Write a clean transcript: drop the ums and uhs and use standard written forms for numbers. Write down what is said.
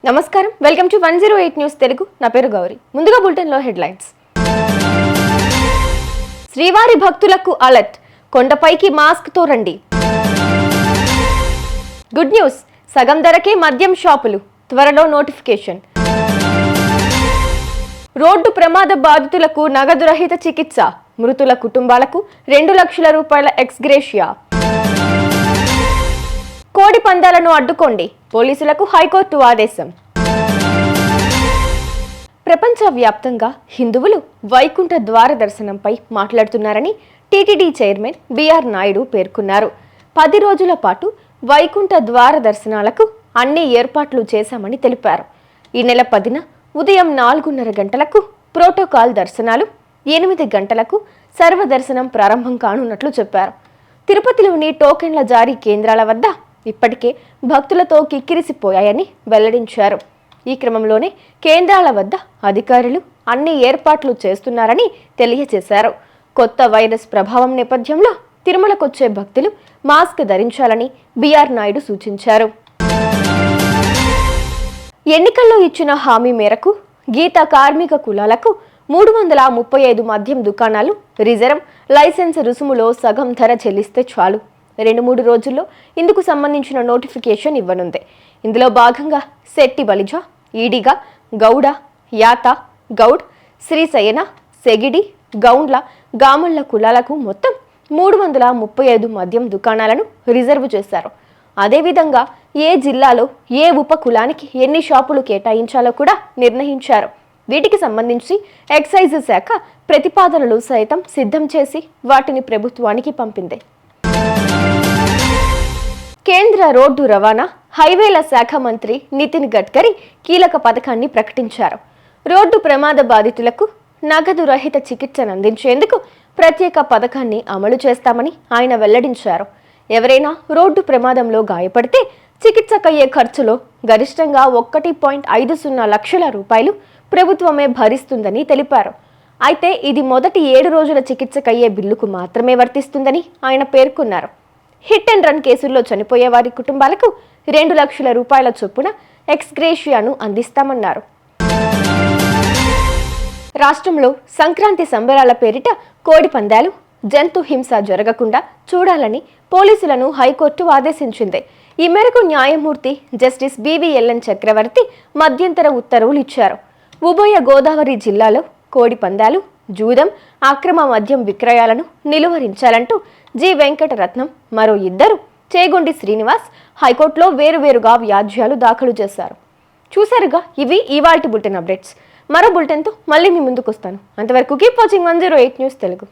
నమస్కారం, welcome to 108 news Telugu. నా పేరు గౌరీ. ముందుగా బులెటిన్ లో హెడ్లైన్స్. శ్రీవారి భక్తులకు అలర్ట్, కొండపైకి మాస్క్ తో రండి. గుడ్ న్యూస్, సగం ధరకే మద్యం షాపులు, త్వరలో నోటిఫికేషన్. రోడ్డు ప్రమాద బాధితులకు నగదు రహిత చికిత్స, మృతుల కుటుంబాలకు 2 లక్షల రూపాయల ఎక్స్గ్రేషియా. కోడి పందాలను అడ్డుకోండి, పోలీసులకు హైకోర్టు ఆదేశం. ప్రపంచవ్యాప్తంగా హిందువులు వైకుంఠ ద్వార దర్శనంపై మాట్లాడుతున్నారని టీటీడీ చైర్మన్ బిఆర్ నాయుడు పేర్కొన్నారు. 10 రోజుల పాటు వైకుంఠ ద్వార దర్శనాలకు అన్ని ఏర్పాట్లు చేశామని తెలిపారు. ఈ నెల 10న ఉదయం 4:30 గంటలకు ప్రోటోకాల్ దర్శనాలు, 8 గంటలకు సర్వదర్శనం ప్రారంభం కానున్నట్లు చెప్పారు. తిరుపతిలోని టోకెన్ల జారీ కేంద్రాల వద్ద ఇప్పటికే భక్తులతో కిక్కిరిసిపోయాయని వెల్లడించారు. ఈ క్రమంలోనే కేంద్రాల వద్ద అధికారులు అన్ని ఏర్పాట్లు చేస్తున్నారని తెలియజేశారు. కొత్త వైరస్ ప్రభావం నేపథ్యంలో తిరుమలకొచ్చే భక్తులు మాస్క్ ధరించాలని బిఆర్ నాయుడు సూచించారు. ఎన్నికల్లో ఇచ్చిన హామీ మేరకు గీత కార్మిక కులాలకు 335 మద్యం దుకాణాలు రిజర్వ్ లైసెన్స్ రుసుములో సగం ధర చెల్లిస్తే చాలు. 2-3 రోజుల్లో ఇందుకు సంబంధించిన నోటిఫికేషన్ ఇవ్వనుంది. ఇందులో భాగంగా శెట్టి బలిజ, ఈడిగ, గౌడ, యాత, గౌడ్, శ్రీశయన, సెగిడి, గౌండ్ల, గామళ్ల కులాలకు మొత్తం 335 మద్యం దుకాణాలను రిజర్వ్ చేశారు. అదేవిధంగా ఏ జిల్లాలో ఏ ఉప కులానికి ఎన్ని షాపులు కేటాయించాలో కూడా నిర్ణయించారు. వీటికి సంబంధించి ఎక్సైజ్ శాఖ ప్రతిపాదనలు సైతం సిద్ధం చేసి వాటిని ప్రభుత్వానికి పంపింది. కేంద్ర రోడ్డు రవాణా, హైవేల శాఖ మంత్రి నితిన్ గడ్కరీ కీలక పథకాన్ని ప్రకటించారు. రోడ్డు ప్రమాద బాధితులకు నగదు రహిత చికిత్సను అందించేందుకు ప్రత్యేక పథకాన్ని అమలు చేస్తామని ఆయన వెల్లడించారు. ఎవరైనా రోడ్డు ప్రమాదంలో గాయపడితే చికిత్సకయ్యే ఖర్చులో గరిష్టంగా 1.50 లక్షల రూపాయలు ప్రభుత్వమే భరిస్తుందని తెలిపారు. అయితే ఇది మొదటి 7 రోజుల చికిత్సకయ్యే బిల్లుకు మాత్రమే వర్తిస్తుందని ఆయన పేర్కొన్నారు. హిట్ అండ్ రన్ కేసుల్లో చనిపోయే వారి కుటుంబాలకు 2 లక్షల రూపాయల చొప్పున ఎక్స్గ్రేషియాను అందిస్తామన్నారు. రాష్ట్రంలో సంక్రాంతి సంబరాల పేరిట కోడి పందాలు, జంతు హింస జరగకుండా చూడాలని పోలీసులను హైకోర్టు ఆదేశించింది. ఈ మేరకు న్యాయమూర్తి జస్టిస్ బివిఎల్ఎన్ చక్రవర్తి మధ్యంతర ఉత్తర్వులు ఇచ్చారు. ఉభయ గోదావరి జిల్లాలో కోడి పందాలు, జూదం, అక్రమ మద్యం విక్రయాలను నిలువరించాలంటూ జి వెంకటరత్నం, మరో 2 చేగొండి శ్రీనివాస్ హైకోర్టులో వేరువేరుగా వ్యాజ్యాలు దాఖలు చేశారు. చూసారుగా, ఇవి ఇవాల్టి బులెటిన్ అప్డేట్స్. మరో బులెటిన్తో మళ్ళీ మీ ముందుకు వస్తాను. అంతవరకు కీప్ వాచింగ్ 108 న్యూస్ తెలుగు.